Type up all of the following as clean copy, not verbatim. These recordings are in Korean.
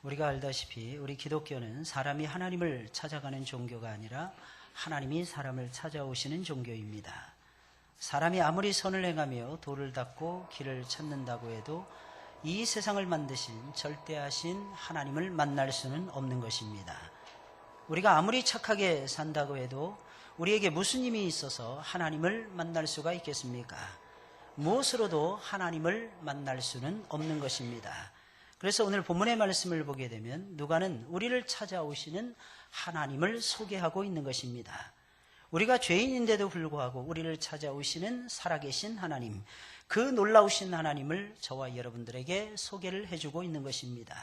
우리가 알다시피 우리 기독교는 사람이 하나님을 찾아가는 종교가 아니라 하나님이 사람을 찾아오시는 종교입니다. 사람이 아무리 선을 행하며 도를 닦고 길을 찾는다고 해도 이 세상을 만드신 절대하신 하나님을 만날 수는 없는 것입니다. 우리가 아무리 착하게 산다고 해도 우리에게 무슨 힘이 있어서 하나님을 만날 수가 있겠습니까? 무엇으로도 하나님을 만날 수는 없는 것입니다. 그래서 오늘 본문의 말씀을 보게 되면 누가는 우리를 찾아오시는 하나님을 소개하고 있는 것입니다. 우리가 죄인인데도 불구하고 우리를 찾아오시는 살아계신 하나님, 그 놀라우신 하나님을 저와 여러분들에게 소개를 해주고 있는 것입니다.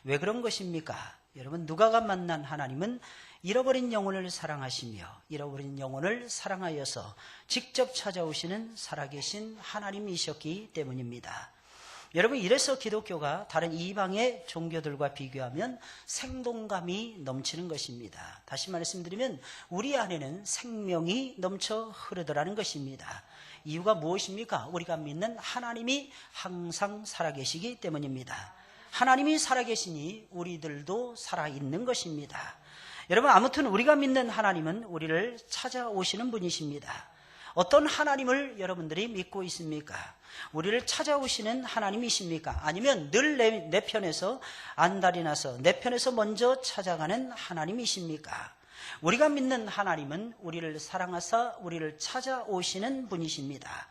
왜 그런 것입니까? 여러분, 누가가 만난 하나님은 잃어버린 영혼을 사랑하시며 잃어버린 영혼을 사랑하여서 직접 찾아오시는 살아계신 하나님이셨기 때문입니다. 여러분, 이래서 기독교가 다른 이방의 종교들과 비교하면 생동감이 넘치는 것입니다. 다시 말씀드리면 우리 안에는 생명이 넘쳐 흐르더라는 것입니다. 이유가 무엇입니까? 우리가 믿는 하나님이 항상 살아계시기 때문입니다. 하나님이 살아계시니 우리들도 살아있는 것입니다. 여러분, 아무튼 우리가 믿는 하나님은 우리를 찾아오시는 분이십니다. 어떤 하나님을 여러분들이 믿고 있습니까? 우리를 찾아오시는 하나님이십니까? 아니면 늘 내 편에서 안달이 나서 내 편에서 먼저 찾아가는 하나님이십니까? 우리가 믿는 하나님은 우리를 사랑하사 우리를 찾아오시는 분이십니다.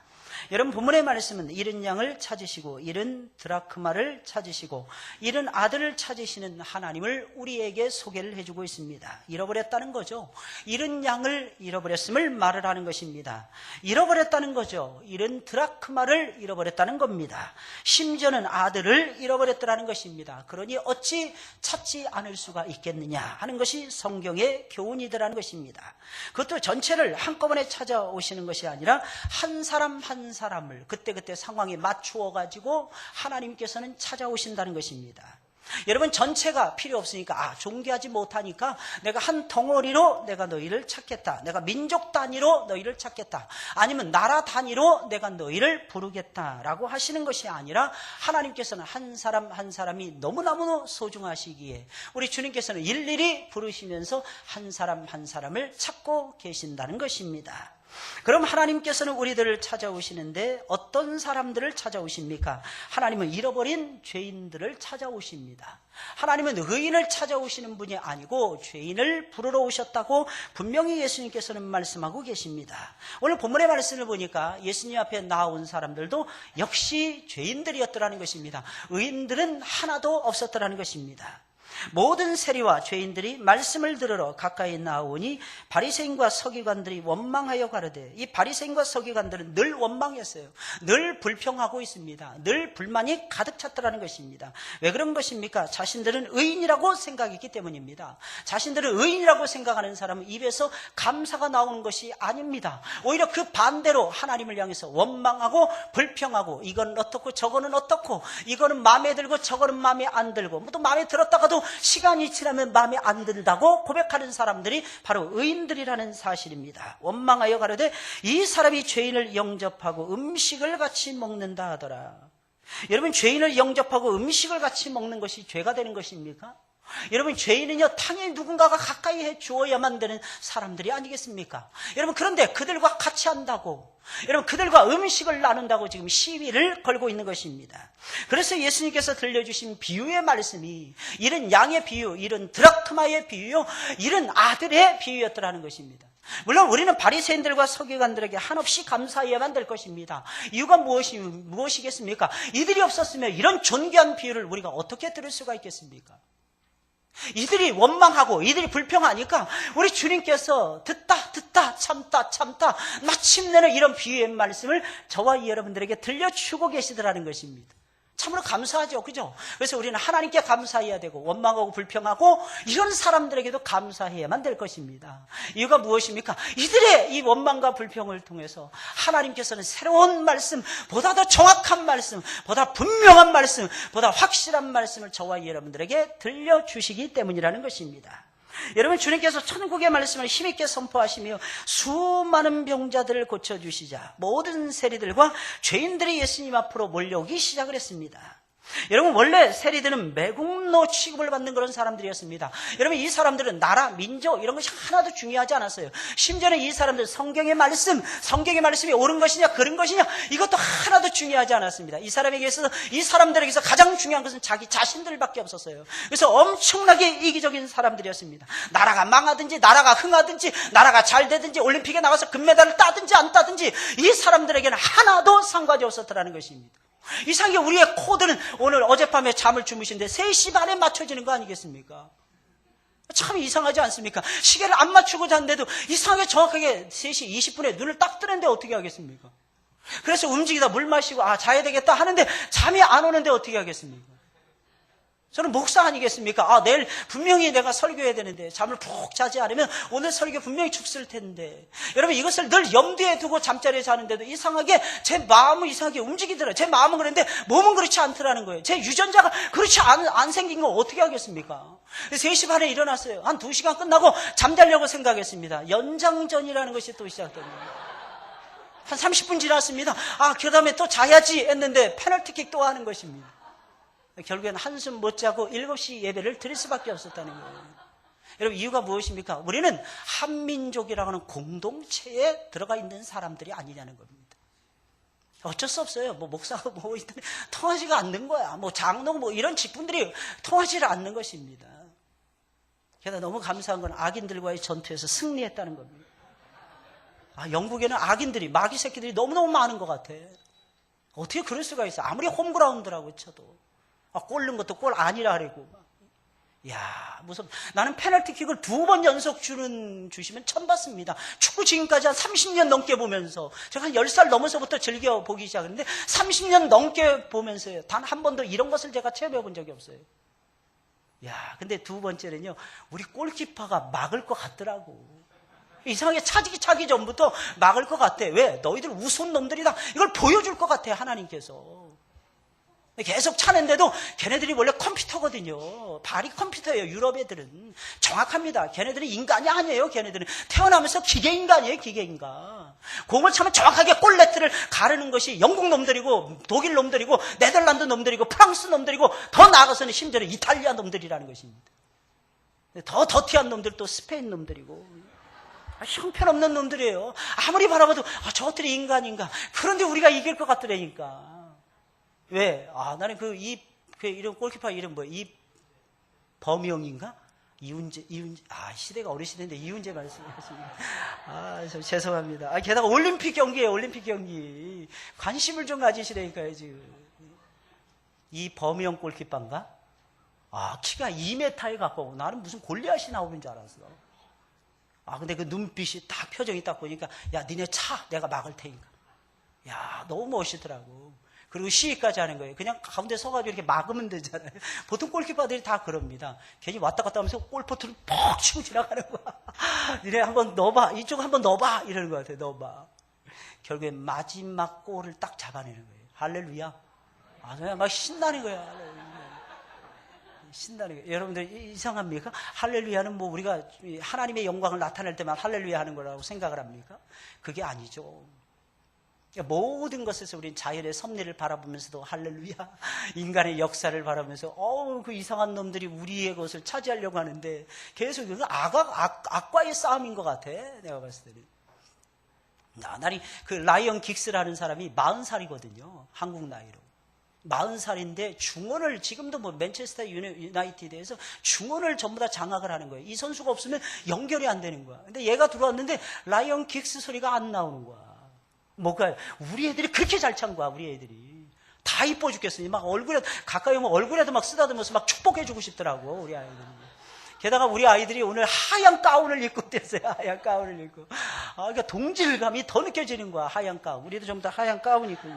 여러분, 본문의 말씀은 잃은 양을 찾으시고 잃은 드라크마를 찾으시고 잃은 아들을 찾으시는 하나님을 우리에게 소개를 해주고 있습니다. 잃어버렸다는 거죠. 잃은 양을 잃어버렸음을 말을 하는 것입니다. 잃어버렸다는 거죠. 잃은 드라크마를 잃어버렸다는 겁니다. 심지어는 아들을 잃어버렸다는 것입니다. 그러니 어찌 찾지 않을 수가 있겠느냐 하는 것이 성경의 교훈이더라는 것입니다. 그것도 전체를 한꺼번에 찾아오시는 것이 아니라 한 사람 한 사람을 그때그때 상황에 맞추어 가지고 하나님께서는 찾아오신다는 것입니다. 여러분, 전체가 필요 없으니까 존귀하지 못하니까 내가 한 덩어리로 내가 너희를 찾겠다. 내가 민족 단위로 너희를 찾겠다. 아니면 나라 단위로 내가 너희를 부르겠다라고 하시는 것이 아니라 하나님께서는 한 사람 한 사람이 너무너무 소중하시기에 우리 주님께서는 일일이 부르시면서 한 사람 한 사람을 찾고 계신다는 것입니다. 그럼 하나님께서는 우리들을 찾아오시는데 어떤 사람들을 찾아오십니까? 하나님은 잃어버린 죄인들을 찾아오십니다. 하나님은 의인을 찾아오시는 분이 아니고 죄인을 부르러 오셨다고 분명히 예수님께서는 말씀하고 계십니다. 오늘 본문의 말씀을 보니까 예수님 앞에 나온 사람들도 역시 죄인들이었더라는 것입니다. 의인들은 하나도 없었더라는 것입니다. 모든 세리와 죄인들이 말씀을 들으러 가까이 나오니 바리새인과 서기관들이 원망하여 가로되, 이 바리새인과 서기관들은 늘 원망했어요. 늘 불평하고 있습니다. 늘 불만이 가득 찼더라는 것입니다. 왜 그런 것입니까? 자신들은 의인이라고 생각했기 때문입니다. 자신들은 의인이라고 생각하는 사람은 입에서 감사가 나오는 것이 아닙니다. 오히려 그 반대로 하나님을 향해서 원망하고 불평하고 이건 어떻고 저거는 어떻고 이거는 마음에 들고 저거는 마음에 안 들고 또 마음에 들었다가도 시간이 지나면 마음에 안 든다고 고백하는 사람들이 바로 의인들이라는 사실입니다. 원망하여 가로되 이 사람이 죄인을 영접하고 음식을 같이 먹는다 하더라. 여러분, 죄인을 영접하고 음식을 같이 먹는 것이 죄가 되는 것입니까? 여러분, 죄인은요 당연히 누군가가 가까이 해 주어야만 되는 사람들이 아니겠습니까? 여러분, 그런데 그들과 같이 한다고, 여러분 그들과 음식을 나눈다고 지금 시비를 걸고 있는 것입니다. 그래서 예수님께서 들려주신 비유의 말씀이 잃은 양의 비유, 잃은 드라크마의 비유요, 잃은 아들의 비유였더라는 것입니다. 물론 우리는 바리새인들과 서기관들에게 한없이 감사해야만 될 것입니다. 이유가 무엇이겠습니까? 이들이 없었으면 이런 존귀한 비유를 우리가 어떻게 들을 수가 있겠습니까? 이들이 원망하고 이들이 불평하니까 우리 주님께서 듣다 참다 마침내는 이런 비유의 말씀을 저와 여러분들에게 들려주고 계시더라는 것입니다. 참으로 감사하죠, 그죠? 그래서 우리는 하나님께 감사해야 되고 원망하고 불평하고 이런 사람들에게도 감사해야만 될 것입니다. 이유가 무엇입니까? 이들의 이 원망과 불평을 통해서 하나님께서는 새로운 말씀, 보다 더 정확한 말씀, 보다 분명한 말씀, 보다 확실한 말씀을 저와 여러분들에게 들려주시기 때문이라는 것입니다. 여러분, 주님께서 천국의 말씀을 힘있게 선포하시며 수많은 병자들을 고쳐주시자 모든 세리들과 죄인들이 예수님 앞으로 몰려오기 시작을 했습니다. 여러분, 원래 세리들은 매국노 취급을 받는 그런 사람들이었습니다. 여러분, 이 사람들은 나라, 민족 이런 것이 하나도 중요하지 않았어요. 심지어는 이 사람들 성경의 말씀이 옳은 것이냐 그른 것이냐 이것도 하나도 중요하지 않았습니다. 이 사람들에게서 가장 중요한 것은 자기 자신들밖에 없었어요. 그래서 엄청나게 이기적인 사람들이었습니다. 나라가 망하든지 나라가 흥하든지 나라가 잘 되든지 올림픽에 나가서 금메달을 따든지 안 따든지 이 사람들에게는 하나도 상관이 없었다는 것입니다. 이상하게 우리의 코드는 오늘 어젯밤에 잠을 주무신데 3시 반에 맞춰지는 거 아니겠습니까? 참 이상하지 않습니까? 시계를 안 맞추고 잤는데도 이상하게 정확하게 3시 20분에 눈을 딱 뜨는데 어떻게 하겠습니까? 그래서 움직이다 물 마시고 자야 되겠다 하는데 잠이 안 오는데 어떻게 하겠습니까? 저는 목사 아니겠습니까? 내일 분명히 내가 설교해야 되는데 잠을 푹 자지 않으면 오늘 설교 분명히 죽을 텐데. 여러분, 이것을 늘 염두에 두고 잠자리에 자는데도 이상하게 제 마음은 이상하게 움직이더라고요. 제 마음은 그런데 몸은 그렇지 않더라는 거예요. 제 유전자가 그렇지 안 생긴 건 어떻게 하겠습니까? 3시 반에 일어났어요. 한 2시간 끝나고 잠자려고 생각했습니다. 연장전이라는 것이 또 시작됩니다. 한 30분 지났습니다. 그 다음에 또 자야지 했는데 페널티킥 또 하는 것입니다. 결국엔 한숨 못 자고 7시 예배를 드릴 수밖에 없었다는 거예요. 여러분, 이유가 무엇입니까? 우리는 한민족이라고 하는 공동체에 들어가 있는 사람들이 아니냐는 겁니다. 어쩔 수 없어요. 목사가 통하지가 않는 거야. 장로 이런 직분들이 통하지를 않는 것입니다. 게다가 너무 감사한 건 악인들과의 전투에서 승리했다는 겁니다. 영국에는 악인들이, 마귀 새끼들이 너무너무 많은 것 같아. 어떻게 그럴 수가 있어? 아무리 홈그라운드라고 쳐도. 골 넣은 것도 골 아니라 그러고. 무섭다. 나는 페널티킥을 2번 연속 주시면 처음 봤습니다. 축구 지금까지 한 30년 넘게 보면서, 제가 한 10살 넘어서부터 즐겨 보기 시작했는데 30년 넘게 보면서요, 단 한 번도 이런 것을 제가 체험해 본 적이 없어요. 근데 2번째는요, 우리 골키퍼가 막을 것 같더라고. 이상하게 차기 전부터 막을 것 같아. 왜? 너희들 우스운 놈들이다. 이걸 보여줄 것 같아, 하나님께서. 계속 차는데도 걔네들이 원래 컴퓨터거든요. 발이 컴퓨터예요. 유럽 애들은 정확합니다. 걔네들은 인간이 아니에요. 걔네들은 태어나면서 기계인간이에요. 기계인간. 공을 차면 정확하게 골네트를 가르는 것이 영국 놈들이고 독일 놈들이고 네덜란드 놈들이고 프랑스 놈들이고 더 나아가서는 심지어는 이탈리아 놈들이라는 것입니다. 더 더티한 놈들 또 스페인 놈들이고 형편없는 놈들이에요. 아무리 바라봐도 저것들이 인간인가. 그런데 우리가 이길 것 같더라니까. 왜? 나는 이런 골키퍼 이름 범용인가? 이훈재. 시대가 어느 시대인데 이훈재 말씀하십니다. 좀 죄송합니다. 게다가 올림픽 경기예요, 올림픽 경기. 관심을 좀 가지시라니까요, 지금. 이 범용 골키퍼인가? 키가 2m에 가까워. 나는 무슨 골리앗이 나오는 줄 알았어. 근데 그 눈빛이 딱 표정이 딱 보니까, 니네 차, 내가 막을 테니까. 너무 멋있더라고. 그리고 시위까지 하는 거예요. 그냥 가운데 서가지고 이렇게 막으면 되잖아요. 보통 골키퍼들이 다 그럽니다. 괜히 왔다 갔다 하면서 골포트를 퍽 치고 지나가는 거야. 니네 한번 넣어봐. 이쪽 한번 넣어봐. 이러는 것 같아요. 넣어봐. 결국에 마지막 골을 딱 잡아내는 거예요. 할렐루야. 그냥 막 신나는 거야. 신나는 거예요. 여러분들 이상합니까? 할렐루야는 우리가 하나님의 영광을 나타낼 때만 할렐루야 하는 거라고 생각을 합니까? 그게 아니죠. 모든 것에서 우리는 자연의 섭리를 바라보면서도 할렐루야, 인간의 역사를 바라보면서 그 이상한 놈들이 우리의 것을 차지하려고 하는데 계속 이건 악과의 싸움인 것 같아. 내가 봤을 때는. 나는 그 라이언 긱스라는 사람이 40살이거든요. 한국 나이로. 40살인데 중원을 지금도 맨체스터 유나이티드에서 중원을 전부 다 장악을 하는 거예요. 이 선수가 없으면 연결이 안 되는 거야. 근데 얘가 들어왔는데 라이언 긱스 소리가 안 나오는 거야. 우리 애들이 그렇게 잘 찬 거야, 우리 애들이. 다 이뻐 죽겠으니, 막 얼굴에, 가까이 오면 얼굴에도 막 쓰다듬어서 막 축복해주고 싶더라고, 우리 아이들이. 게다가 우리 아이들이 오늘 하얀 가운을 입고 뗐어요, 하얀 가운을 입고. 그러니까 동질감이 더 느껴지는 거야, 하얀 가운. 우리도 전부 다 하얀 가운 입고.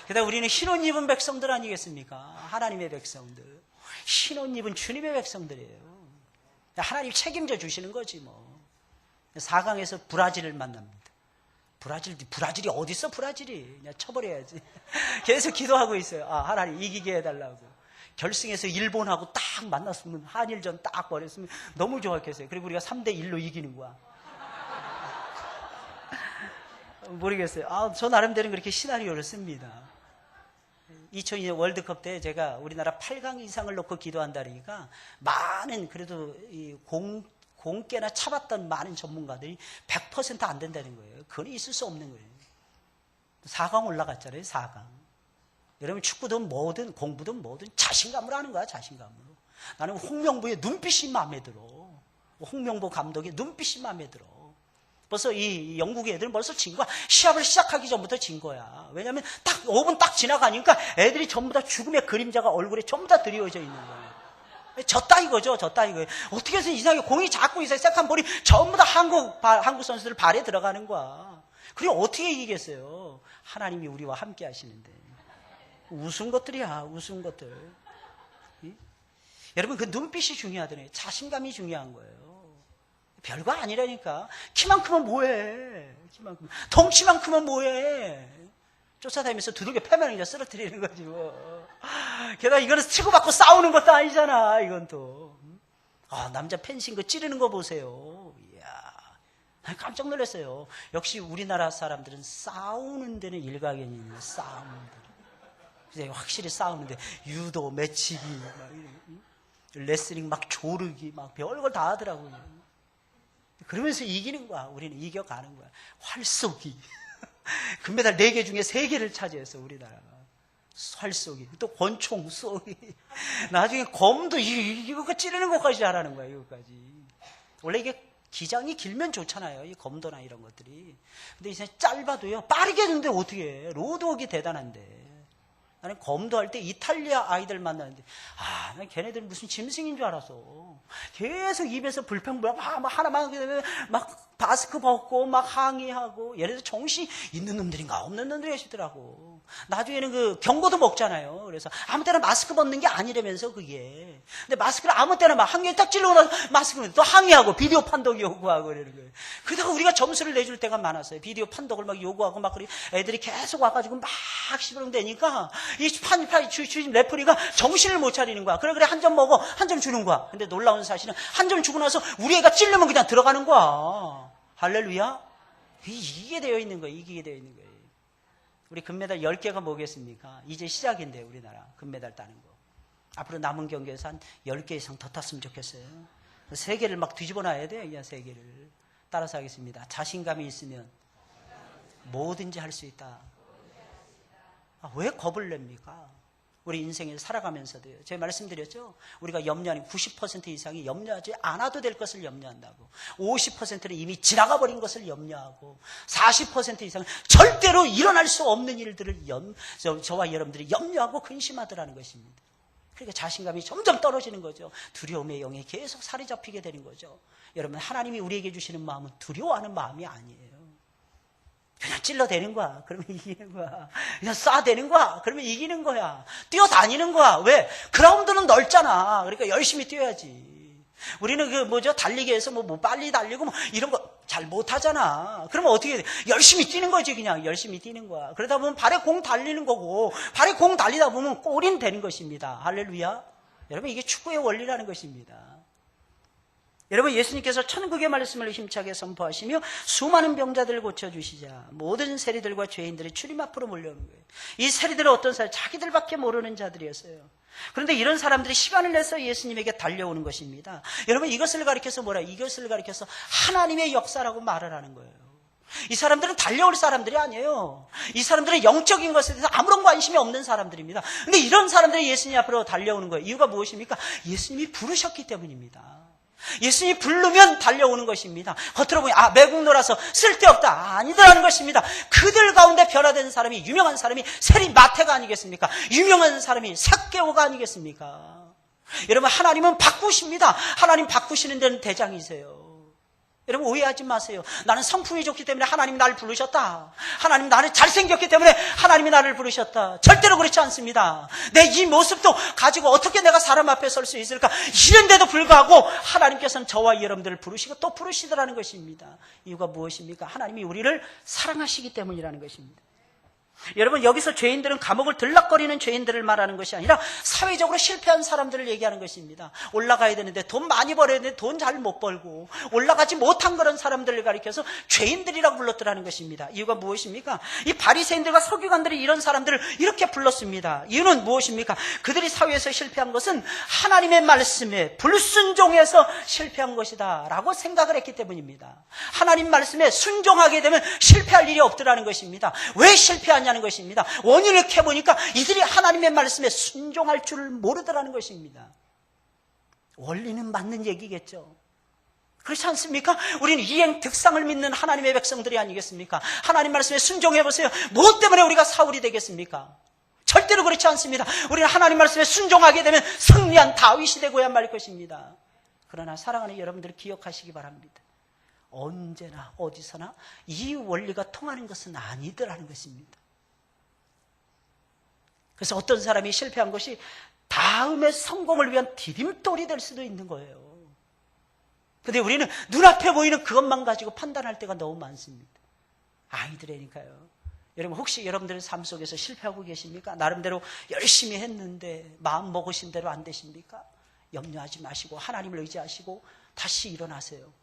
게다가 우리는 흰옷 입은 백성들 아니겠습니까? 하나님의 백성들. 흰옷 입은 주님의 백성들이에요. 하나님 책임져 주시는 거지, 4강에서 브라질을 만납니다. 브라질이 어딨어, 브라질이. 그냥 쳐버려야지. 계속 기도하고 있어요. 하나님 이기게 해달라고. 결승에서 일본하고 딱 만났으면, 한일전 딱 벌였으면 너무 좋았겠어요. 그리고 우리가 3대1로 이기는 거야. 모르겠어요. 저 나름대로 그렇게 시나리오를 씁니다. 2002년 월드컵 때 제가 우리나라 8강 이상을 놓고 기도한다니까 많은 그래도 이 공깨나 차봤던 많은 전문가들이 100% 안 된다는 거예요. 그건 있을 수 없는 거예요. 4강 올라갔잖아요. 4강. 여러분 축구든 뭐든 공부든 뭐든 자신감으로 하는 거야. 자신감으로. 나는 홍명보의 눈빛이 마음에 들어. 홍명보 감독의 눈빛이 마음에 들어. 벌써 이 영국의 애들은 벌써 진 거야. 시합을 시작하기 전부터 진 거야. 왜냐하면 딱 5분 딱 지나가니까 애들이 전부 다 죽음의 그림자가 얼굴에 전부 다 드리워져 있는 거야. 졌다 이거죠. 졌다 이거예요. 어떻게 해서 이상하게 공이 자꾸 있어요. 세컨 볼이 전부 다 한국 선수들 발에 들어가는 거야. 그리고 어떻게 이기겠어요? 하나님이 우리와 함께 하시는데. 우스운 것들이야. 우스운 것들. 여러분 그 눈빛이 중요하더니 자신감이 중요한 거예요. 별거 아니라니까. 키만 크면 뭐해. 덩치만 크면 뭐해. 쫓아다니면서 두들겨 패면 이제 쓰러뜨리는 거지 뭐. 게다가 이거는 치고받고 싸우는 것도 아니잖아. 이건 또. 남자 펜싱 그 찌르는 거 보세요. 이야, 깜짝 놀랐어요. 역시 우리나라 사람들은 싸우는 데는 일가견이 있는 싸우는 데. 확실히 싸우는데 유도, 매치기, 막 레슬링 막 조르기 막 별걸 다 하더라고요. 그러면서 이기는 거야. 우리는 이겨가는 거야. 활쏘기. 금메달 4개 중에 3개를 차지했어 우리나라가. 활쏘기. 또 권총 쏘기. 나중에 검도 이거 찌르는 것까지 잘하는 거야. 이거까지. 원래 이게 기장이 길면 좋잖아요. 이 검도나 이런 것들이. 근데 이제 짧아도요. 빠르게 했는데 어떻게 해. 로드웍이 대단한데. 나는 검도할 때 이탈리아 아이들 만나는데 난 걔네들 무슨 짐승인 줄 알았어. 계속 입에서 불평불만 막 하나만 하게 되면 막 마스크 벗고 막 항의하고 얘네들 정신이 있는 놈들인가 없는 놈들이 계시더라고. 나중에는 그 경고도 먹잖아요. 그래서 아무 때나 마스크 벗는 게 아니라면서 그게. 근데 마스크를 아무 때나 막 한 개 딱 찔러고 나서 마스크를 또 항의하고 비디오 판독 요구하고 그러는 거예요. 그러다가 우리가 점수를 내줄 때가 많았어요. 비디오 판독을 막 요구하고 막 그래 애들이 계속 와가지고 막 시부렁대니까 이 주임 레프리가 정신을 못 차리는 거야. 그래 한 점 먹어. 한 점 주는 거야. 근데 놀라운 사실은 한 점 주고 나서 우리 애가 찔르면 그냥 들어가는 거야. 할렐루야. 이기게 되어 있는 거예요. 이기게 되어 있는 거예요. 우리 금메달 10개가 뭐겠습니까? 이제 시작인데 우리나라 금메달 따는 거. 앞으로 남은 경기에서 한 10개 이상 더 땄으면 좋겠어요. 3개를 막 뒤집어 놔야 돼요. 그냥 3개를. 따라서 하겠습니다. 자신감이 있으면 뭐든지 할 수 있다. 왜 겁을 냅니까? 우리 인생을 살아가면서도요. 제가 말씀드렸죠. 우리가 염려하는 90% 이상이 염려하지 않아도 될 것을 염려한다고. 50%는 이미 지나가 버린 것을 염려하고 40% 이상은 절대로 일어날 수 없는 일들을 저와 여러분들이 염려하고 근심하더라는 것입니다. 그러니까 자신감이 점점 떨어지는 거죠. 두려움의 영에 계속 살이 잡히게 되는 거죠. 여러분 하나님이 우리에게 주시는 마음은 두려워하는 마음이 아니에요. 그냥 찔러대는 거야. 그러면 이기는 거야. 그냥 쏴대는 거야. 그러면 이기는 거야. 뛰어다니는 거야. 왜? 그라운드는 넓잖아. 그러니까 열심히 뛰어야지. 우리는 달리기에서 뭐 빨리 달리고 뭐 이런 거 잘 못하잖아. 그러면 어떻게 돼? 열심히 뛰는 거지. 그냥 열심히 뛰는 거야. 그러다 보면 발에 공 달리는 거고 발에 공 달리다 보면 골인 되는 것입니다. 할렐루야. 여러분 이게 축구의 원리라는 것입니다. 여러분 예수님께서 천국의 말씀을 힘차게 선포하시며 수많은 병자들을 고쳐주시자 모든 세리들과 죄인들이 주님 앞으로 몰려오는 거예요. 이 세리들은 어떤 사람? 자기들밖에 모르는 자들이었어요. 그런데 이런 사람들이 시간을 내서 예수님에게 달려오는 것입니다. 여러분 이것을 가리켜서 뭐라? 이것을 가리켜서 하나님의 역사라고 말을 하는 거예요. 이 사람들은 달려올 사람들이 아니에요. 이 사람들은 영적인 것에 대해서 아무런 관심이 없는 사람들입니다. 근데 이런 사람들이 예수님 앞으로 달려오는 거예요. 이유가 무엇입니까? 예수님이 부르셨기 때문입니다. 예수님이 부르면 달려오는 것입니다. 겉으로 보면 매국 놀아서 쓸데없다 아니더라는 것입니다. 그들 가운데 변화된 사람이 유명한 사람이 세리 마태가 아니겠습니까? 유명한 사람이 삭개오가 아니겠습니까? 여러분 하나님은 바꾸십니다. 하나님 바꾸시는 데는 대장이세요. 여러분 오해하지 마세요. 나는 성품이 좋기 때문에 하나님이 나를 부르셨다. 하나님 나를 잘생겼기 때문에 하나님이 나를 부르셨다. 절대로 그렇지 않습니다. 내 이 모습도 가지고 어떻게 내가 사람 앞에 설 수 있을까? 이런데도 불구하고 하나님께서는 저와 여러분들을 부르시고 또 부르시더라는 것입니다. 이유가 무엇입니까? 하나님이 우리를 사랑하시기 때문이라는 것입니다. 여러분, 여기서 죄인들은 감옥을 들락거리는 죄인들을 말하는 것이 아니라 사회적으로 실패한 사람들을 얘기하는 것입니다. 올라가야 되는데 돈 많이 벌어야 되는데 돈 잘 못 벌고 올라가지 못한 그런 사람들을 가리켜서 죄인들이라고 불렀더라는 것입니다. 이유가 무엇입니까? 이 바리새인들과 서기관들이 이런 사람들을 이렇게 불렀습니다. 이유는 무엇입니까? 그들이 사회에서 실패한 것은 하나님의 말씀에 불순종해서 실패한 것이다 라고 생각을 했기 때문입니다. 하나님 말씀에 순종하게 되면 실패할 일이 없더라는 것입니다. 왜 실패하냐는 것입니다. 원인을 캐보니까 이들이 하나님의 말씀에 순종할 줄을 모르더라는 것입니다. 원리는 맞는 얘기겠죠. 그렇지 않습니까? 우리는 이행득상을 믿는 하나님의 백성들이 아니겠습니까? 하나님 말씀에 순종해보세요. 무엇 때문에 우리가 사울이 되겠습니까? 절대로 그렇지 않습니다. 우리는 하나님 말씀에 순종하게 되면 승리한 다윗이 되고야 말 것입니다. 그러나 사랑하는 여러분들 기억하시기 바랍니다. 언제나 어디서나 이 원리가 통하는 것은 아니더라는 것입니다. 그래서 어떤 사람이 실패한 것이 다음의 성공을 위한 디딤돌이 될 수도 있는 거예요. 근데 우리는 눈앞에 보이는 그것만 가지고 판단할 때가 너무 많습니다. 아이들이니까요. 여러분, 혹시 여러분들의 삶 속에서 실패하고 계십니까? 나름대로 열심히 했는데 마음 먹으신 대로 안 되십니까? 염려하지 마시고 하나님을 의지하시고 다시 일어나세요.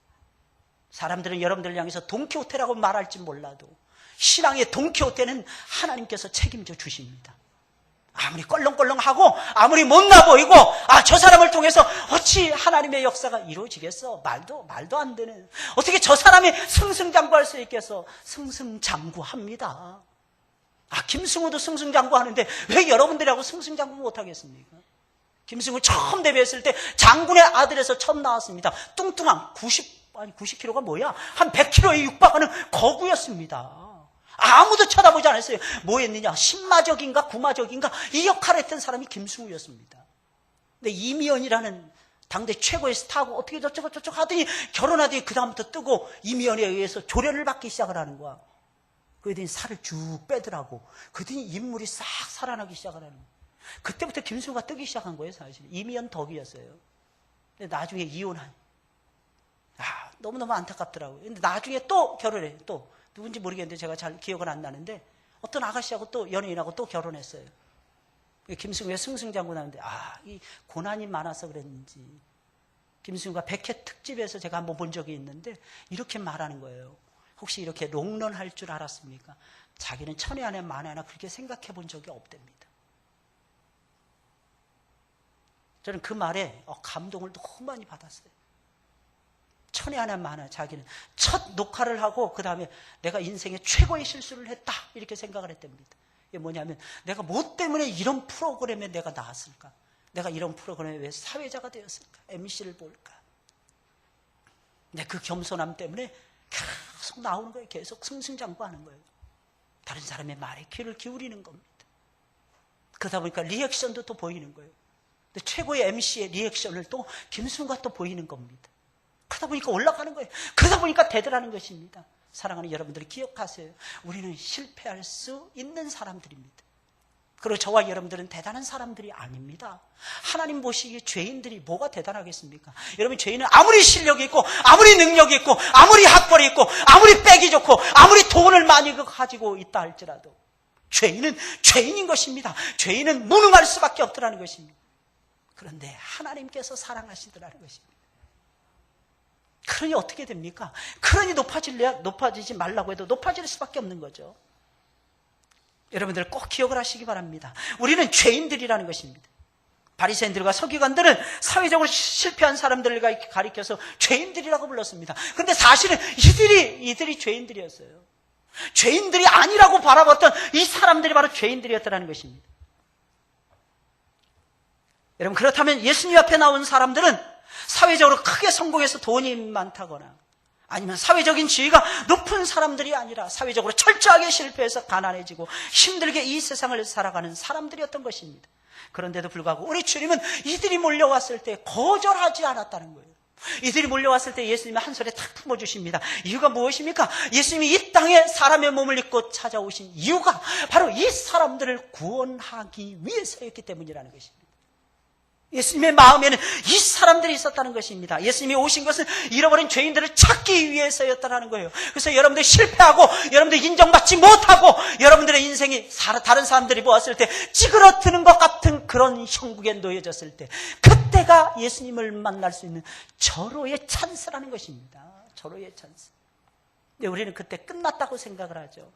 사람들은 여러분들을 향해서 돈키호테라고 말할지 몰라도 신앙의 돈키호테는 하나님께서 책임져 주십니다. 아무리 껄렁껄렁하고 아무리 못나 보이고 저 사람을 통해서 어찌 하나님의 역사가 이루어지겠어? 말도 안 되는. 어떻게 저 사람이 승승장구할 수 있겠어? 승승장구합니다. 김승우도 승승장구하는데 왜 여러분들하고 승승장구 못하겠습니까? 김승우 처음 데뷔했을 때 장군의 아들에서 처음 나왔습니다. 뚱뚱한 90kg가 뭐야? 한 100kg에 육박하는 거구였습니다. 아무도 쳐다보지 않았어요. 뭐 했느냐? 신마적인가 구마적인가 이 역할을 했던 사람이 김승우였습니다. 근데 이미연이라는 당대 최고의 스타하고 어떻게 저쩌고 하더니 결혼하더니 그 다음부터 뜨고 이미연에 의해서 조련을 받기 시작을 하는 거야. 그러더니 살을 쭉 빼더라고. 그러더니 인물이 싹 살아나기 시작을 하는 거야. 그때부터 김승우가 뜨기 시작한 거예요, 사실. 이미연 덕이었어요. 근데 나중에 이혼한. 너무너무 안타깝더라고요. 근데 나중에 또 결혼해. 또 누군지 모르겠는데 제가 잘 기억은 안 나는데 어떤 아가씨하고 또 연예인하고 또 결혼했어요. 김승우의 승승장구 나는데 이 고난이 많아서 그랬는지 김승우가 백회 특집에서 제가 한번 본 적이 있는데 이렇게 말하는 거예요. 혹시 이렇게 롱런할 줄 알았습니까? 자기는 천에 하나 만에 하나 그렇게 생각해 본 적이 없답니다. 저는 그 말에 감동을 너무 많이 받았어요. 천에 하나 만에 자기는 첫 녹화를 하고 그 다음에 내가 인생의 최고의 실수를 했다 이렇게 생각을 했답니다. 이게 뭐냐면 내가 뭐 때문에 이런 프로그램에 내가 나왔을까? 내가 이런 프로그램에 왜 사회자가 되었을까? MC를 볼까? 근데 그 겸손함 때문에 계속 나오는 거예요. 계속 승승장구하는 거예요. 다른 사람의 말에 귀를 기울이는 겁니다. 그러다 보니까 리액션도 또 보이는 거예요. 근데 최고의 MC의 리액션을 또 김승우가 또 보이는 겁니다. 그러다 보니까 올라가는 거예요. 그러다 보니까 되더라는 것입니다. 사랑하는 여러분들이 기억하세요. 우리는 실패할 수 있는 사람들입니다. 그리고 저와 여러분들은 대단한 사람들이 아닙니다. 하나님 보시기에 죄인들이 뭐가 대단하겠습니까? 여러분, 죄인은 아무리 실력이 있고 아무리 능력이 있고 아무리 학벌이 있고 아무리 빽이 좋고 아무리 돈을 많이 가지고 있다 할지라도 죄인은 죄인인 것입니다. 죄인은 무능할 수밖에 없더라는 것입니다. 그런데 하나님께서 사랑하시더라는 것입니다. 그러니 어떻게 됩니까? 그러니 높아지지 말라고 해도 높아질 수밖에 없는 거죠. 여러분들 꼭 기억을 하시기 바랍니다. 우리는 죄인들이라는 것입니다. 바리새인들과 서기관들은 사회적으로 실패한 사람들을 가리켜서 죄인들이라고 불렀습니다. 그런데 사실은 이들이 죄인들이었어요. 죄인들이 아니라고 바라봤던 이 사람들이 바로 죄인들이었다는 것입니다. 여러분, 그렇다면 예수님 앞에 나온 사람들은 사회적으로 크게 성공해서 돈이 많다거나 아니면 사회적인 지위가 높은 사람들이 아니라 사회적으로 철저하게 실패해서 가난해지고 힘들게 이 세상을 살아가는 사람들이었던 것입니다. 그런데도 불구하고 우리 주님은 이들이 몰려왔을 때 거절하지 않았다는 거예요. 이들이 몰려왔을 때 예수님이 한 손에 탁 품어주십니다. 이유가 무엇입니까? 예수님이 이 땅에 사람의 몸을 입고 찾아오신 이유가 바로 이 사람들을 구원하기 위해서였기 때문이라는 것입니다. 예수님의 마음에는 이 사람들이 있었다는 것입니다. 예수님이 오신 것은 잃어버린 죄인들을 찾기 위해서였다는 거예요. 그래서 여러분들 실패하고 여러분들 인정받지 못하고 여러분들의 인생이 다른 사람들이 보았을 때 찌그러뜨는 것 같은 그런 형국에 놓여졌을 때, 그때가 예수님을 만날 수 있는 절호의 찬스라는 것입니다. 절호의 찬스. 근데 우리는 그때 끝났다고 생각을 하죠.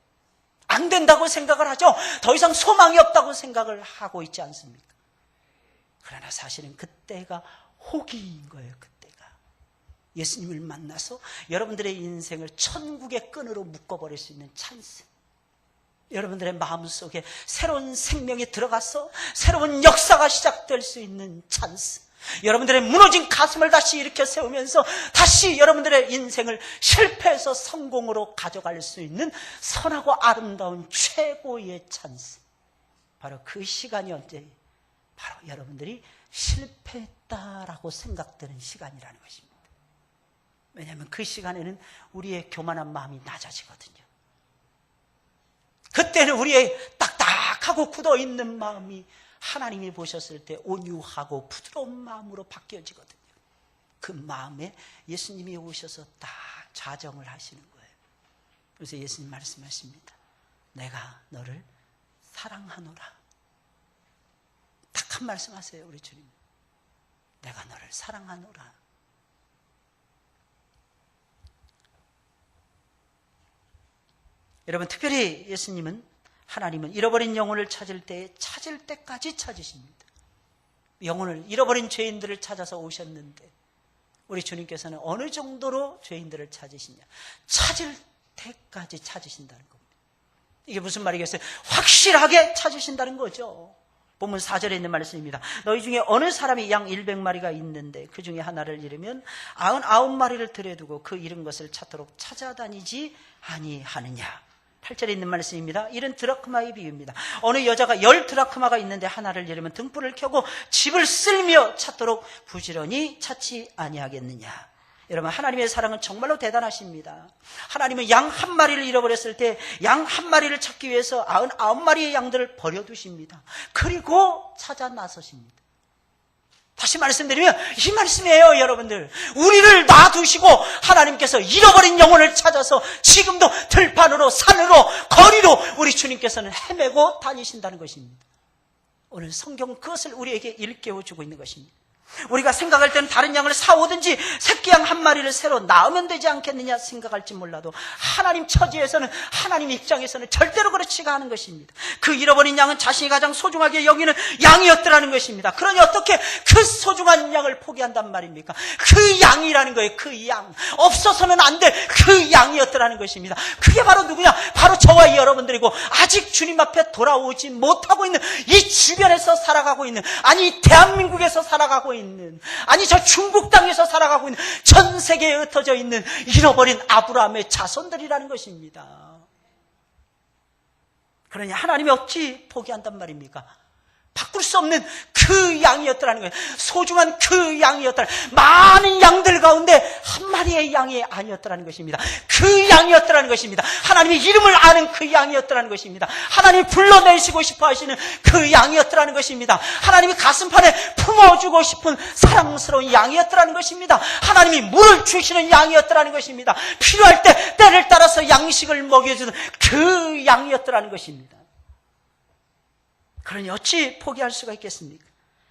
안 된다고 생각을 하죠. 더 이상 소망이 없다고 생각을 하고 있지 않습니까? 그러나 사실은 그때가 호기인 거예요. 그때가 예수님을 만나서 여러분들의 인생을 천국의 끈으로 묶어버릴 수 있는 찬스, 여러분들의 마음속에 새로운 생명이 들어가서 새로운 역사가 시작될 수 있는 찬스, 여러분들의 무너진 가슴을 다시 일으켜 세우면서 다시 여러분들의 인생을 실패에서 성공으로 가져갈 수 있는 선하고 아름다운 최고의 찬스, 바로 그 시간이 언제? 바로 여러분들이 실패했다라고 생각되는 시간이라는 것입니다. 왜냐하면 그 시간에는 우리의 교만한 마음이 낮아지거든요. 그때는 우리의 딱딱하고 굳어있는 마음이 하나님이 보셨을 때 온유하고 부드러운 마음으로 바뀌어지거든요. 그 마음에 예수님이 오셔서 딱 좌정을 하시는 거예요. 그래서 예수님 말씀하십니다. 내가 너를 사랑하노라. 딱 한 말씀 하세요, 우리 주님. 내가 너를 사랑하노라. 여러분, 특별히 하나님은 잃어버린 영혼을 찾을 때까지 찾으십니다. 영혼을, 잃어버린 죄인들을 찾아서 오셨는데 우리 주님께서는 어느 정도로 죄인들을 찾으시냐? 찾을 때까지 찾으신다는 겁니다. 이게 무슨 말이겠어요? 확실하게 찾으신다는 거죠. 본문 4절에 있는 말씀입니다. 너희 중에 어느 사람이 양 100마리가 있는데 그 중에 하나를 잃으면 99마리를 들여두고 그 잃은 것을 찾도록 찾아다니지 아니하느냐. 8절에 있는 말씀입니다. 이런 드라크마의 비유입니다. 어느 여자가 10드라크마가 있는데 하나를 잃으면 등불을 켜고 집을 쓸며 찾도록 부지런히 찾지 아니하겠느냐. 여러분, 하나님의 사랑은 정말로 대단하십니다. 하나님은 양 한 마리를 잃어버렸을 때 양 한 마리를 찾기 위해서 99마리의 양들을 버려두십니다. 그리고 찾아 나서십니다. 다시 말씀드리면 이 말씀이에요, 여러분들. 우리를 놔두시고 하나님께서 잃어버린 영혼을 찾아서 지금도 들판으로 산으로 거리로 우리 주님께서는 헤매고 다니신다는 것입니다. 오늘 성경은 그것을 우리에게 일깨워주고 있는 것입니다. 우리가 생각할 때는 다른 양을 사오든지 새끼 양 한 마리를 새로 낳으면 되지 않겠느냐 생각할지 몰라도 하나님 처지에서는, 하나님 입장에서는 절대로 그렇지가 않은 것입니다. 그 잃어버린 양은 자신이 가장 소중하게 여기는 양이었더라는 것입니다. 그러니 어떻게 그 소중한 양을 포기한단 말입니까? 그 양이라는 거예요. 그 양, 없어서는 안 될 그 양이었더라는 것입니다. 그게 바로 누구냐? 바로 저와 여러분들이고, 아직 주님 앞에 돌아오지 못하고 있는, 이 주변에서 살아가고 있는, 아니 대한민국에서 살아가고 있는, 아니 저 중국 땅에서 살아가고 있는, 전 세계에 흩어져 있는 잃어버린 아브라함의 자손들이라는 것입니다. 그러니 하나님이 어찌 포기한단 말입니까? 바꿀 수 없는 그 양이었더라는 거예요. 소중한 그 양이었더라. 많은 양들 가운데 한 마리의 양이 아니었더라는 것입니다. 그 양이었더라는 것입니다. 하나님의 이름을 아는 그 양이었더라는 것입니다. 하나님이 불러내시고 싶어 하시는 그 양이었더라는 것입니다. 하나님이 가슴판에 품어주고 싶은 사랑스러운 양이었더라는 것입니다. 하나님이 물을 주시는 양이었더라는 것입니다. 필요할 때 때를 따라서 양식을 먹여주는 그 양이었더라는 것입니다. 그러니 어찌 포기할 수가 있겠습니까?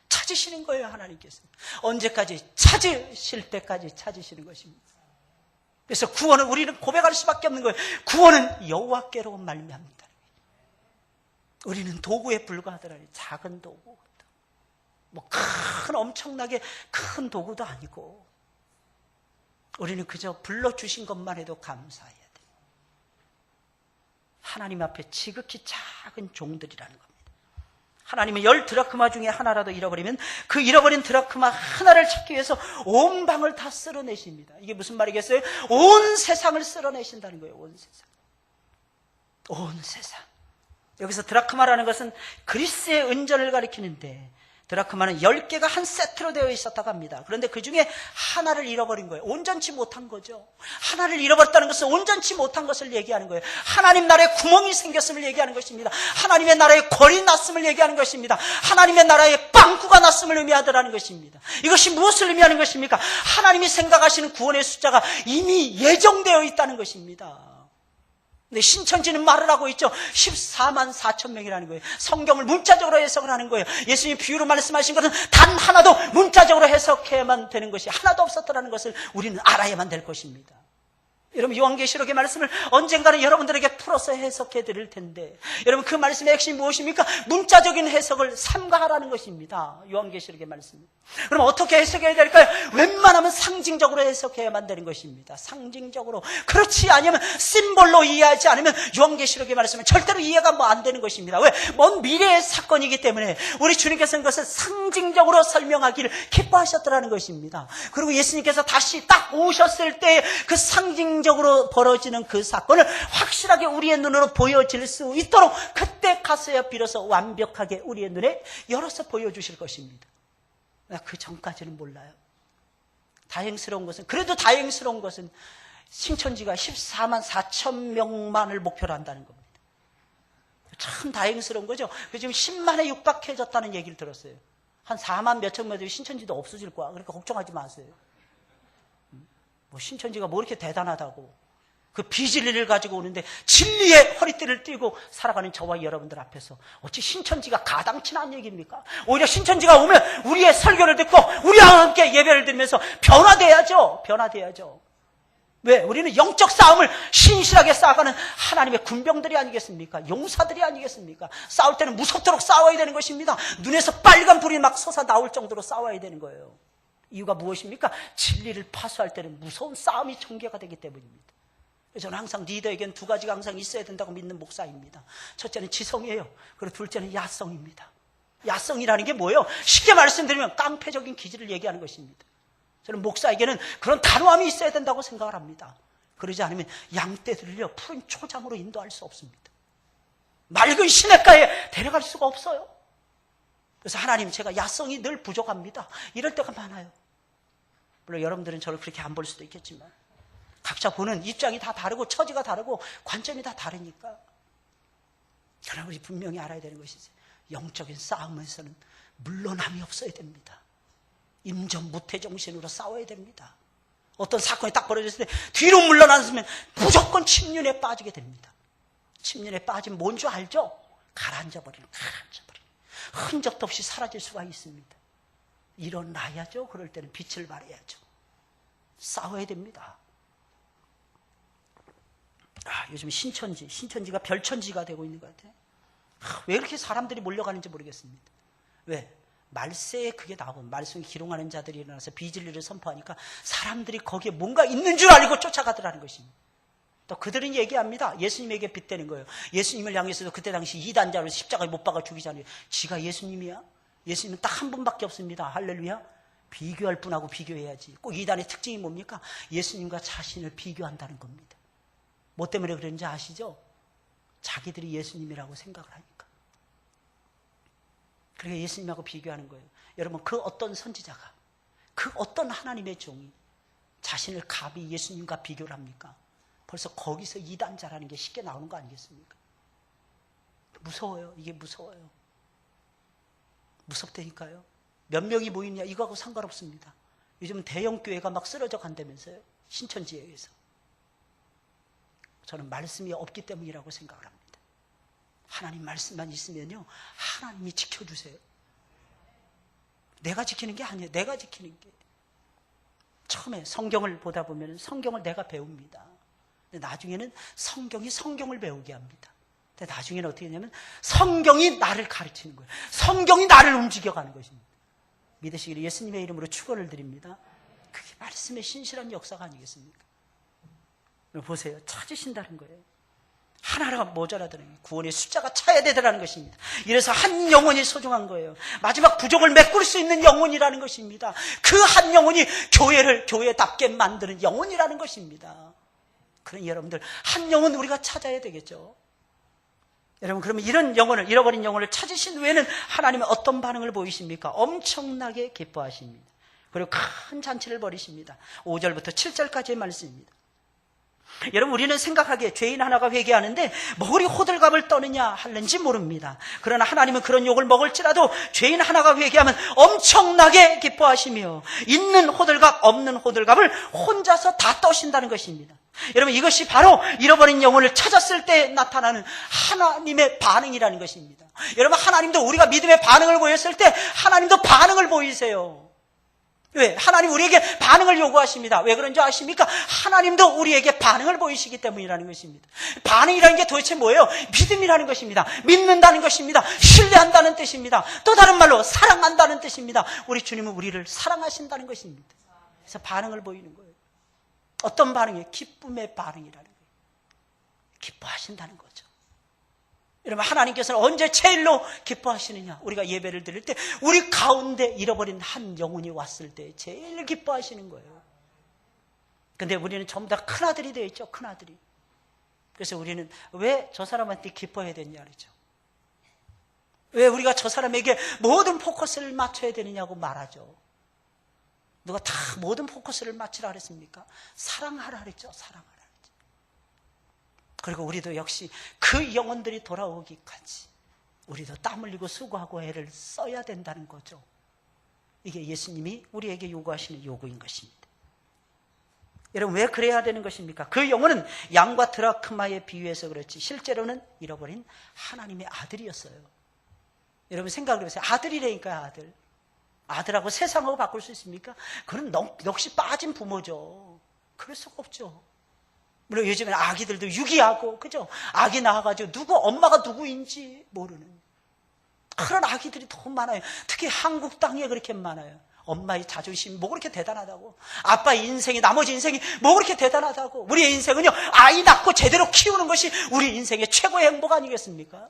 찾으시는 거예요, 하나님께서. 언제까지? 찾으실 때까지 찾으시는 것입니다. 그래서 구원은, 우리는 고백할 수밖에 없는 거예요. 구원은 여호와께로 말미암니다. 우리는 도구에 불과하더라니. 작은 도구, 뭐 큰 엄청나게 큰 도구도 아니고, 우리는 그저 불러주신 것만 해도 감사해야 돼요. 하나님 앞에 지극히 작은 종들이라는 겁니다. 하나님은 10드라크마 중에 하나라도 잃어버리면 그 잃어버린 드라크마 하나를 찾기 위해서 온 방을 다 쓸어내십니다. 이게 무슨 말이겠어요? 온 세상을 쓸어내신다는 거예요. 온 세상. 온 세상. 여기서 드라크마라는 것은 그리스의 은전을 가리키는데, 드라크마는 10개가 한 세트로 되어 있었다고 합니다. 그런데 그 중에 하나를 잃어버린 거예요. 온전치 못한 거죠. 하나를 잃어버렸다는 것은 온전치 못한 것을 얘기하는 거예요. 하나님 나라에 구멍이 생겼음을 얘기하는 것입니다. 하나님의 나라에 골이 났음을 얘기하는 것입니다. 하나님의 나라에 빵꾸가 났음을 의미하더라는 것입니다. 이것이 무엇을 의미하는 것입니까? 하나님이 생각하시는 구원의 숫자가 이미 예정되어 있다는 것입니다. 근데 신천지는 말을 하고 있죠. 14만 4천 명이라는 거예요. 성경을 문자적으로 해석을 하는 거예요. 예수님이 비유로 말씀하신 것은 단 하나도 문자적으로 해석해야만 되는 것이 하나도 없었더라는 것을 우리는 알아야만 될 것입니다. 여러분, 요한계시록의 말씀을 언젠가는 여러분들에게 풀어서 해석해 드릴 텐데, 여러분, 그 말씀의 핵심이 무엇입니까? 문자적인 해석을 삼가하라는 것입니다. 요한계시록의 말씀. 그럼 어떻게 해석해야 될까요? 웬만하면 상징적으로 해석해야만 되는 것입니다. 상징적으로. 그렇지 않으면 심볼로 이해하지 않으면 요한계시록의 말씀은 절대로 이해가 안 되는 것입니다. 왜? 먼 미래의 사건이기 때문에 우리 주님께서는 그것을 상징적으로 설명하기를 기뻐하셨더라는 것입니다. 그리고 예수님께서 다시 딱 오셨을 때 그 상징적으로 벌어지는 그 사건을 확실하게 우리의 눈으로 보여질 수 있도록 그때 가서야 비로소 완벽하게 우리의 눈에 열어서 보여주실 것입니다. 그 전까지는 몰라요. 그래도 다행스러운 것은 신천지가 14만 4천 명만을 목표로 한다는 겁니다. 참 다행스러운 거죠. 지금 10만에 육박해졌다는 얘기를 들었어요. 한 4만 몇천 명들이 신천지도 없어질 거야. 그러니까 걱정하지 마세요. 신천지가 뭐 이렇게 대단하다고. 그 비진리를 가지고 오는데 진리의 허리띠를 띠고 살아가는 저와 여러분들 앞에서 어찌 신천지가 가당치는 않은 얘기입니까? 오히려 신천지가 오면 우리의 설교를 듣고 우리와 함께 예배를 드리면서 변화돼야죠. 왜? 우리는 영적 싸움을 신실하게 싸워가는 하나님의 군병들이 아니겠습니까? 용사들이 아니겠습니까? 싸울 때는 무섭도록 싸워야 되는 것입니다. 눈에서 빨간 불이 막 솟아 나올 정도로 싸워야 되는 거예요. 이유가 무엇입니까? 진리를 파수할 때는 무서운 싸움이 전개가 되기 때문입니다. 저는 항상 리더에겐 두 가지가 항상 있어야 된다고 믿는 목사입니다. 첫째는 지성이에요. 그리고 둘째는 야성입니다. 야성이라는 게 뭐예요? 쉽게 말씀드리면 깡패적인 기질을 얘기하는 것입니다. 저는 목사에게는 그런 단호함이 있어야 된다고 생각을 합니다. 그러지 않으면 양떼들을요 푸른 초장으로 인도할 수 없습니다. 맑은 시냇가에 데려갈 수가 없어요. 그래서 하나님, 제가 야성이 늘 부족합니다. 이럴 때가 많아요. 물론 여러분들은 저를 그렇게 안 볼 수도 있겠지만 각자 보는 입장이 다 다르고 처지가 다르고 관점이 다 다르니까. 그러나 우리 분명히 알아야 되는 것이지, 영적인 싸움에서는 물러남이 없어야 됩니다. 임전무태 정신으로 싸워야 됩니다. 어떤 사건이 딱 벌어졌을 때 뒤로 물러나면 무조건 침륜에 빠지게 됩니다. 침륜에 빠지면 뭔 줄 알죠? 가라앉아버리는. 흔적도 없이 사라질 수가 있습니다. 일어나야죠. 그럴 때는 빛을 발해야죠. 싸워야 됩니다. 요즘 신천지가 별천지가 되고 있는 것 같아요. 왜 이렇게 사람들이 몰려가는지 모르겠습니다. 왜? 말세에 그게 나오고 말씀에 기롱하는 자들이 일어나서 비진리를 선포하니까 사람들이 거기에 뭔가 있는 줄 알고 쫓아가더라는 것입니다. 또 그들은 얘기합니다. 예수님에게 빗대는 거예요. 예수님을 향해서도 그때 당시 이단자로 십자가에 못 박아 죽이잖아요. 지가 예수님이야? 예수님은 딱 한 분밖에 없습니다. 할렐루야. 비교할 분하고 비교해야지. 꼭 이단의 특징이 뭡니까? 예수님과 자신을 비교한다는 겁니다. 뭐 때문에 그런지 아시죠? 자기들이 예수님이라고 생각을 하니까. 그러니까 예수님하고 비교하는 거예요. 여러분, 그 어떤 선지자가, 그 어떤 하나님의 종이 자신을 감히 예수님과 비교를 합니까? 벌써 거기서 이단자라는 게 쉽게 나오는 거 아니겠습니까? 무서워요. 이게 무서워요. 무섭다니까요. 몇 명이 모이냐 이거하고 상관없습니다. 요즘은 대형 교회가 막 쓰러져 간다면서요. 신천지에 의해서. 저는 말씀이 없기 때문이라고 생각을 합니다. 하나님 말씀만 있으면요, 하나님이 지켜주세요. 내가 지키는 게 아니에요. 내가 지키는 게. 처음에 성경을 보다 보면 성경을 내가 배웁니다. 근데 나중에는 성경이 성경을 배우게 합니다. 근데 나중에는 어떻게 되냐면 성경이 나를 가르치는 거예요. 성경이 나를 움직여가는 것입니다. 믿으시기를 예수님의 이름으로 축원을 드립니다. 그게 말씀의 신실한 역사가 아니겠습니까? 보세요. 찾으신다는 거예요. 하나가 모자라더니 구원의 숫자가 차야 되더라는 것입니다. 이래서 한 영혼이 소중한 거예요. 마지막 부족을 메꿀 수 있는 영혼이라는 것입니다. 그 한 영혼이 교회를 교회답게 만드는 영혼이라는 것입니다. 그런 여러분들 한 영혼 우리가 찾아야 되겠죠. 여러분, 그러면 이런 영혼을, 잃어버린 영혼을 찾으신 후에는 하나님은 어떤 반응을 보이십니까? 엄청나게 기뻐하십니다. 그리고 큰 잔치를 벌이십니다. 5절부터 7절까지의 말씀입니다. 여러분, 우리는 생각하기에 죄인 하나가 회개하는데 머리 호들갑을 떠느냐 할는지 모릅니다. 그러나 하나님은 그런 욕을 먹을지라도 죄인 하나가 회개하면 엄청나게 기뻐하시며 있는 호들갑 없는 호들갑을 혼자서 다 떠신다는 것입니다. 여러분, 이것이 바로 잃어버린 영혼을 찾았을 때 나타나는 하나님의 반응이라는 것입니다. 여러분, 하나님도 우리가 믿음의 반응을 보였을 때 하나님도 반응을 보이세요. 왜? 하나님 우리에게 반응을 요구하십니다. 왜 그런지 아십니까? 하나님도 우리에게 반응을 보이시기 때문이라는 것입니다. 반응이라는 게 도대체 뭐예요? 믿음이라는 것입니다. 믿는다는 것입니다. 신뢰한다는 뜻입니다. 또 다른 말로 사랑한다는 뜻입니다. 우리 주님은 우리를 사랑하신다는 것입니다. 그래서 반응을 보이는 거예요. 어떤 반응이에요? 기쁨의 반응이라는 거예요. 기뻐하신다는 거죠. 여러분, 하나님께서는 언제 제일로 기뻐하시느냐? 우리가 예배를 드릴 때 우리 가운데 잃어버린 한 영혼이 왔을 때 제일 기뻐하시는 거예요. 근데 우리는 전부 다 큰아들이 되어 있죠. 큰아들이. 그래서 우리는 왜 저 사람한테 기뻐해야 되냐 그러죠. 왜 우리가 저 사람에게 모든 포커스를 맞춰야 되느냐고 말하죠. 누가 다 모든 포커스를 맞추라 그랬습니까? 사랑하라 그랬죠. 사랑하라. 그리고 우리도 역시 그 영혼들이 돌아오기까지 우리도 땀 흘리고 수고하고 애를 써야 된다는 거죠. 이게 예수님이 우리에게 요구하시는 요구인 것입니다. 여러분, 왜 그래야 되는 것입니까? 그 영혼은 양과 드라크마에 비유해서 그렇지 실제로는 잃어버린 하나님의 아들이었어요. 여러분, 생각을 해보세요. 아들이라니까요. 아들. 아들하고 세상하고 바꿀 수 있습니까? 그건 역시 빠진 부모죠. 그럴 수가 없죠. 물론 요즘에는 아기들도 유기하고, 그죠? 아기 낳아가지고 엄마가 누구인지 모르는 그런 아기들이 더 많아요. 특히 한국 땅에 그렇게 많아요. 엄마의 자존심이 뭐 그렇게 대단하다고. 아빠의 인생이, 나머지 인생이 뭐 그렇게 대단하다고. 우리의 인생은요, 아이 낳고 제대로 키우는 것이 우리 인생의 최고의 행복 아니겠습니까?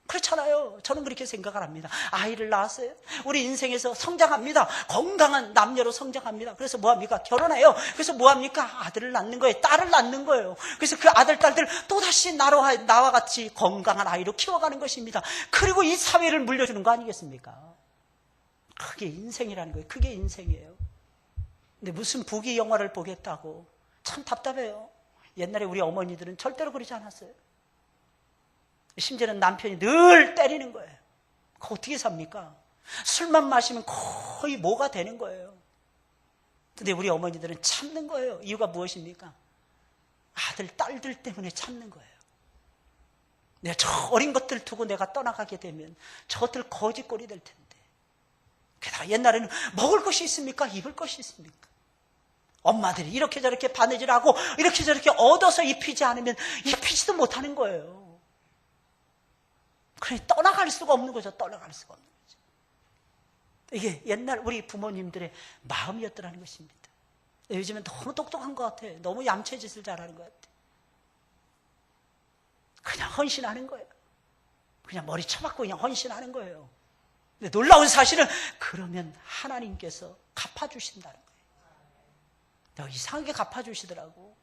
그렇잖아요. 저는 그렇게 생각을 합니다. 아이를 낳았어요. 우리 인생에서 성장합니다. 건강한 남녀로 성장합니다. 그래서 뭐합니까? 결혼해요. 그래서 뭐합니까? 아들을 낳는 거예요. 딸을 낳는 거예요. 그래서 그 아들, 딸들 또다시 나와 같이 건강한 아이로 키워가는 것입니다. 그리고 이 사회를 물려주는 거 아니겠습니까? 그게 인생이라는 거예요. 그게 인생이에요. 근데 무슨 부귀 영화를 보겠다고. 참 답답해요. 옛날에 우리 어머니들은 절대로 그러지 않았어요. 심지어는 남편이 늘 때리는 거예요. 그거 어떻게 삽니까? 술만 마시면 거의 뭐가 되는 거예요. 근데 우리 어머니들은 참는 거예요. 이유가 무엇입니까? 아들, 딸들 때문에 참는 거예요. 내가 저 어린 것들 두고 내가 떠나가게 되면 저것들 거지꼴이 될 텐데. 게다가 옛날에는 먹을 것이 있습니까? 입을 것이 있습니까? 엄마들이 이렇게 저렇게 바느질하고 이렇게 저렇게 얻어서 입히지 않으면 입히지도 못하는 거예요. 그래, 떠나갈 수가 없는 거죠. 떠나갈 수가 없는 거죠. 이게 옛날 우리 부모님들의 마음이었더라는 것입니다. 요즘엔 너무 똑똑한 것 같아. 너무 얌체짓을 잘하는 것 같아. 그냥 헌신하는 거예요. 그냥 머리 쳐박고 그냥 헌신하는 거예요. 근데 놀라운 사실은 그러면 하나님께서 갚아주신다는 거예요. 이상하게 갚아주시더라고.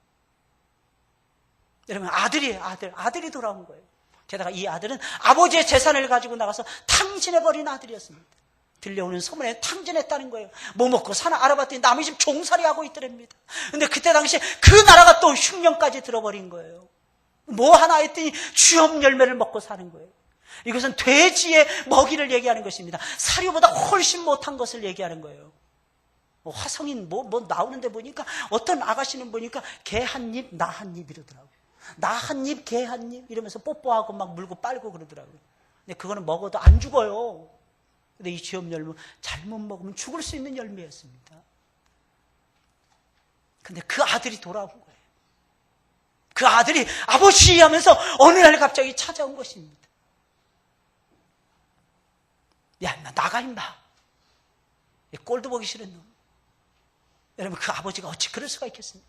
여러분, 아들이에요. 아들이 돌아온 거예요. 게다가 이 아들은 아버지의 재산을 가지고 나가서 탕진해버린 아들이었습니다. 들려오는 소문에 탕진했다는 거예요. 뭐 먹고 사나 알아봤더니 남의 집 종살이하고 있더랍니다. 근데 그때 당시에 그 나라가 또 흉년까지 들어버린 거예요. 뭐 하나 했더니 주염 열매를 먹고 사는 거예요. 이것은 돼지의 먹이를 얘기하는 것입니다. 사료보다 훨씬 못한 것을 얘기하는 거예요. 화성인 뭐 나오는데 보니까 어떤 아가씨는 보니까 개 한 입, 나 한 입 이러더라고요. 나 한 입, 개 한 입 이러면서 뽀뽀하고 막 물고 빨고 그러더라고요. 근데 그거는 먹어도 안 죽어요. 근데 이 주염 열매 잘못 먹으면 죽을 수 있는 열매였습니다. 근데 그 아들이 돌아온 거예요. 그 아들이 아버지 하면서 어느 날 갑자기 찾아온 것입니다. 야, 임마, 나가, 임마. 꼴도 보기 싫은 놈. 여러분, 그 아버지가 어찌 그럴 수가 있겠습니까?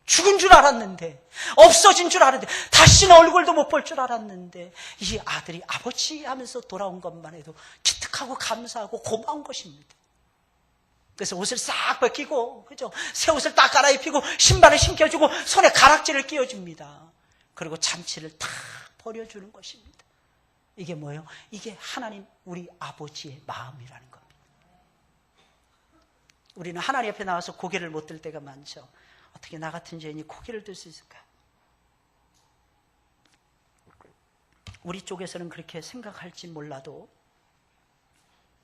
죽은 줄 알았는데, 없어진 줄 알았는데, 다시는 얼굴도 못 볼 줄 알았는데, 이 아들이 아버지 하면서 돌아온 것만 해도 기특하고 감사하고 고마운 것입니다. 그래서 옷을 싹 벗기고, 그죠? 새 옷을 딱 갈아입히고, 신발을 신겨주고, 손에 가락지를 끼워줍니다. 그리고 잔치를 탁 버려주는 것입니다. 이게 뭐예요? 이게 하나님 우리 아버지의 마음이라는 겁니다. 우리는 하나님 앞에 나와서 고개를 못 들 때가 많죠. 어떻게 나 같은 죄인이 고개를 들 수 있을까? 우리 쪽에서는 그렇게 생각할지 몰라도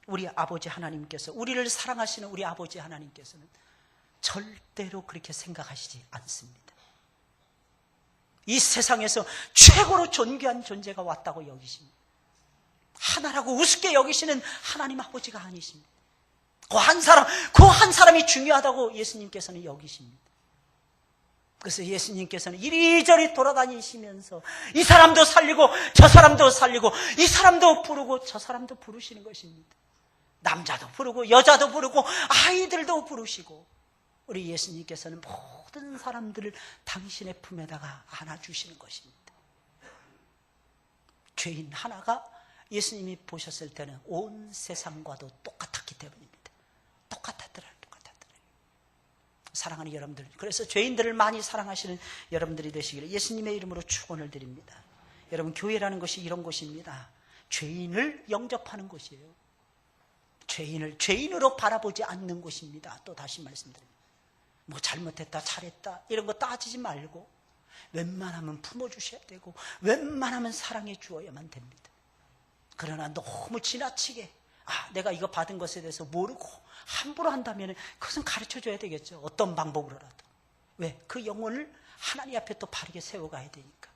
우리 아버지 하나님께서, 우리를 사랑하시는 우리 아버지 하나님께서는 절대로 그렇게 생각하시지 않습니다. 이 세상에서 최고로 존귀한 존재가 왔다고 여기십니다. 하나라고 우습게 여기시는 하나님 아버지가 아니십니다. 그 한 사람이 중요하다고 예수님께서는 여기십니다. 그래서 예수님께서는 이리저리 돌아다니시면서 이 사람도 살리고 저 사람도 살리고 이 사람도 부르고 저 사람도 부르시는 것입니다. 남자도 부르고 여자도 부르고 아이들도 부르시고, 우리 예수님께서는 모든 사람들을 당신의 품에다가 안아주시는 것입니다. 죄인 하나가 예수님이 보셨을 때는 온 세상과도 똑같았기 때문입니다. 똑같았더라고요. 사랑하는 여러분들, 그래서 죄인들을 많이 사랑하시는 여러분들이 되시기를 예수님의 이름으로 축원을 드립니다. 여러분, 교회라는 것이 이런 곳입니다. 죄인을 영접하는 곳이에요. 죄인을 죄인으로 바라보지 않는 곳입니다. 또 다시 말씀드립니다. 뭐 잘못했다 잘했다 이런 거 따지지 말고 웬만하면 품어주셔야 되고 웬만하면 사랑해 주어야만 됩니다. 그러나 너무 지나치게 내가 이거 받은 것에 대해서 모르고 함부로 한다면 그것은 가르쳐줘야 되겠죠. 어떤 방법으로라도. 왜? 그 영혼을 하나님 앞에 또 바르게 세워가야 되니까.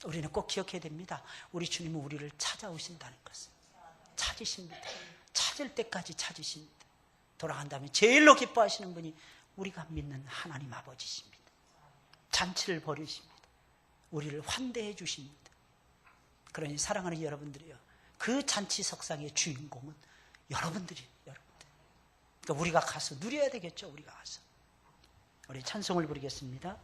우리는 꼭 기억해야 됩니다. 우리 주님은 우리를 찾아오신다는 것을. 찾으십니다. 찾을 때까지 찾으십니다. 돌아간다면 제일로 기뻐하시는 분이 우리가 믿는 하나님 아버지십니다. 잔치를 벌이십니다. 우리를 환대해 주십니다. 그러니 사랑하는 여러분들이요, 그 잔치 석상의 주인공은 여러분들이에요. 그러니까 우리가 가서 누려야 되겠죠. 우리가 가서. 우리 찬송을 부르겠습니다.